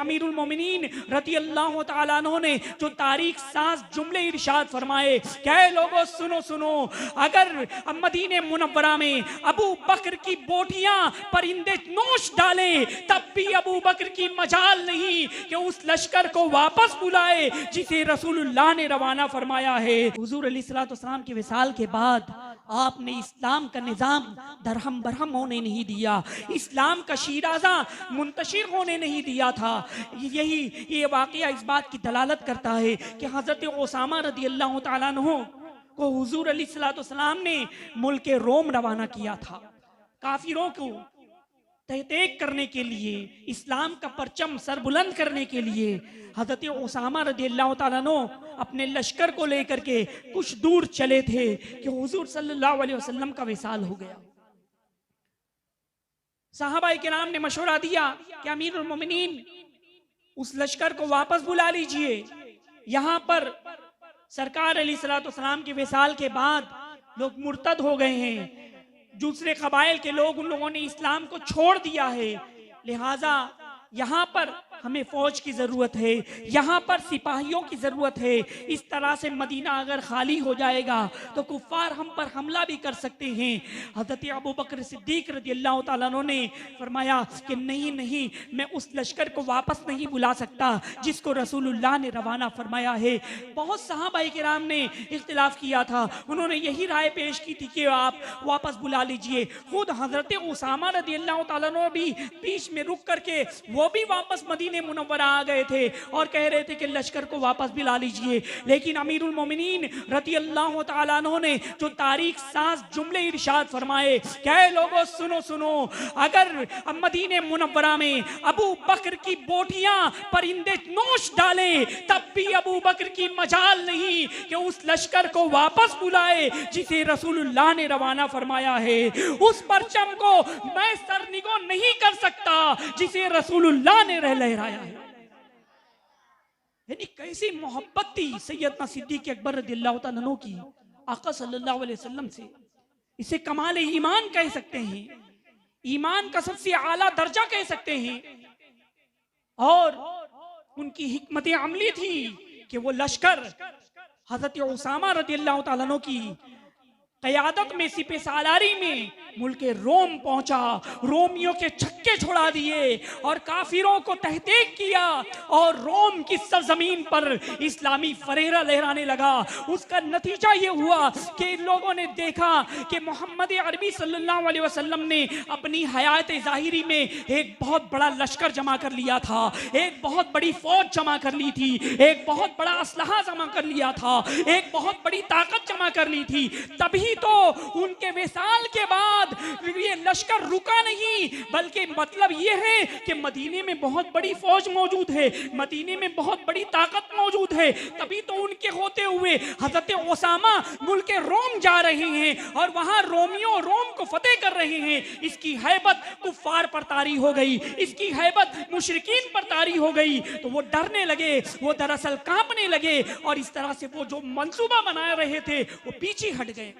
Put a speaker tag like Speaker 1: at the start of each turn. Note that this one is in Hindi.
Speaker 1: अमीरुल मोमिनीन रज़ी अल्लाह तआला अन्हु ने जो तारीख साज जुमले इरशाद फरमाए, क्या लोगों सुनो सुनो, अगर मदीने मुनव्वरा में अबू बकर की बोटियां परिंदे नोश डाले तब भी अबू बकर की मजाल नहीं कि उस लश्कर को वापस बुलाए जिसे रसूलुल्लाह ने रवाना फरमाया है। हुजूर अलैहिस्सलाम के विसाल के बाद आपने इस्लाम का निज़ाम दरहम बरहम होने नहीं दिया, इस्लाम का शीराज़ा मुंतशिर होने नहीं दिया था। ये वाक़या इस बात की दलालत करता है कि हज़रत उसामा रज़ी अल्लाह तआला अन्हु को हुजूर अलैहिस्सलाम ने मुल्क रोम रवाना किया था, काफिरों को तहतेक करने के लिए, इस्लाम का परचम सरबुलंद करने के लिए। हज़रत उसामा रज़ियल्लाहु ताला अन्हु अपने लश्कर को लेकर के कुछ दूर चले थे कि हुजूर सल्लल्लाहु अलैहि वसल्लम का विसाल हो गया। सहाबाए किराम ने मशवरा दिया कि अमीरुल मोमिनीन उस लश्कर को वापस बुला लीजिए। यहाँ पर सरकार अलैहिस्सलाम के विसाल के बाद लोग मुर्तद हो गए हैं, दूसरे कबाइल के लोग, उन लोगों ने इस्लाम को छोड़ दिया है, लिहाजा यहाँ पर हमें फौज की जरूरत है, यहाँ पर सिपाहियों की जरूरत है। इस तरह से मदीना अगर खाली हो जाएगा तो कुफ्फार हम पर हमला भी कर सकते हैं। हज़रत अबू बकर सिद्दीक रज़ियल्लाहु ताला अन्हु ने फरमाया कि नहीं नहीं, मैं उस लश्कर को वापस नहीं बुला सकता जिसको रसूलुल्लाह ने रवाना फरमाया है। बहुत सहाबाए किराम ने इख्तिलाफ किया था, उन्होंने यही राय पेश की थी कि आप वापस बुला लीजिए। खुद हज़रत उसामा रज़ियल्लाहु ताला अन्हु भी बीच में रुक करके वो भी वापस मदीने मुनव्वरा आ गए थे और कह रहे थे कि लश्कर को वापस बुला लीजिए। लेकिन अमीरुल मोमिनीन रज़ी अल्लाह तआला अन्हु ने जो तारीख साज जुमले इरशाद फरमाए, क्या लोगों सुनो सुनो, अगर मदीने मुनव्वरा में अबू बकर की बोटियां परिंदे नोश डाले तब भी अबू बकर की मजाल नहीं कि उस लश्कर को वापस बुलाए जिसे रसूलुल्लाह ने रवाना फरमाया है। उस परचम को मैं सरनिगो नहीं कर सकता जिसे रसूलुल्लाह ने लहराया है। यानी कैसी मोहब्बत थी सैयदना सिद्दीक अकबर रज़ियल्लाहु ताला अन्हु की आका सल्लल्लाहु अलैहि वसल्लम से। इसे कमाल ईमान कह सकते हैं, ईमान का सबसे आला दर्जा कह सकते हैं। और उनकी हिकमत अमली थी कि वो लश्कर हज़रत उसामा रज़ियल्लाहु ताला अन्हु की क़यादत में सिपह सालारी में मुल्क रोम पहुंचा, रोमियों के छक्के छुड़ा दिए और काफिरों को तहतीक किया और रोम की सरजमीन पर इस्लामी फरेरा लहराने लगा। उसका नतीजा ये हुआ कि लोगों ने देखा कि मोहम्मद अरबी सल्लल्लाहु अलैहि वसल्लम ने अपनी हयात ज़ाहिरी में एक बहुत बड़ा लश्कर जमा कर लिया था, एक बहुत बड़ी फौज जमा कर ली थी, एक बहुत बड़ा असलहा जमा कर लिया था, एक बहुत बड़ी ताकत जमा कर ली थी। तभी तो उनके विसाल के बाद ये लश्कर रुका नहीं, बल्कि मतलब ये है कि मदीने में बहुत बड़ी फौज मौजूद है, मदीने में बहुत बड़ी ताकत मौजूद है। तभी तो उनके होते हुए हज़रत उसामा मुल्क रोम जा रहे हैं और वहां रोमियों रोम को फतेह कर रहे हैं। इसकी हैबत कुफ्फार पर तारी हो गई, इसकी हैबत मुशरिकीन पर तारी हो गई, तो वो डरने लगे, वो दरअसल कांपने लगे और इस तरह से वो जो मंसूबा बना रहे थे वो पीछे हट गए।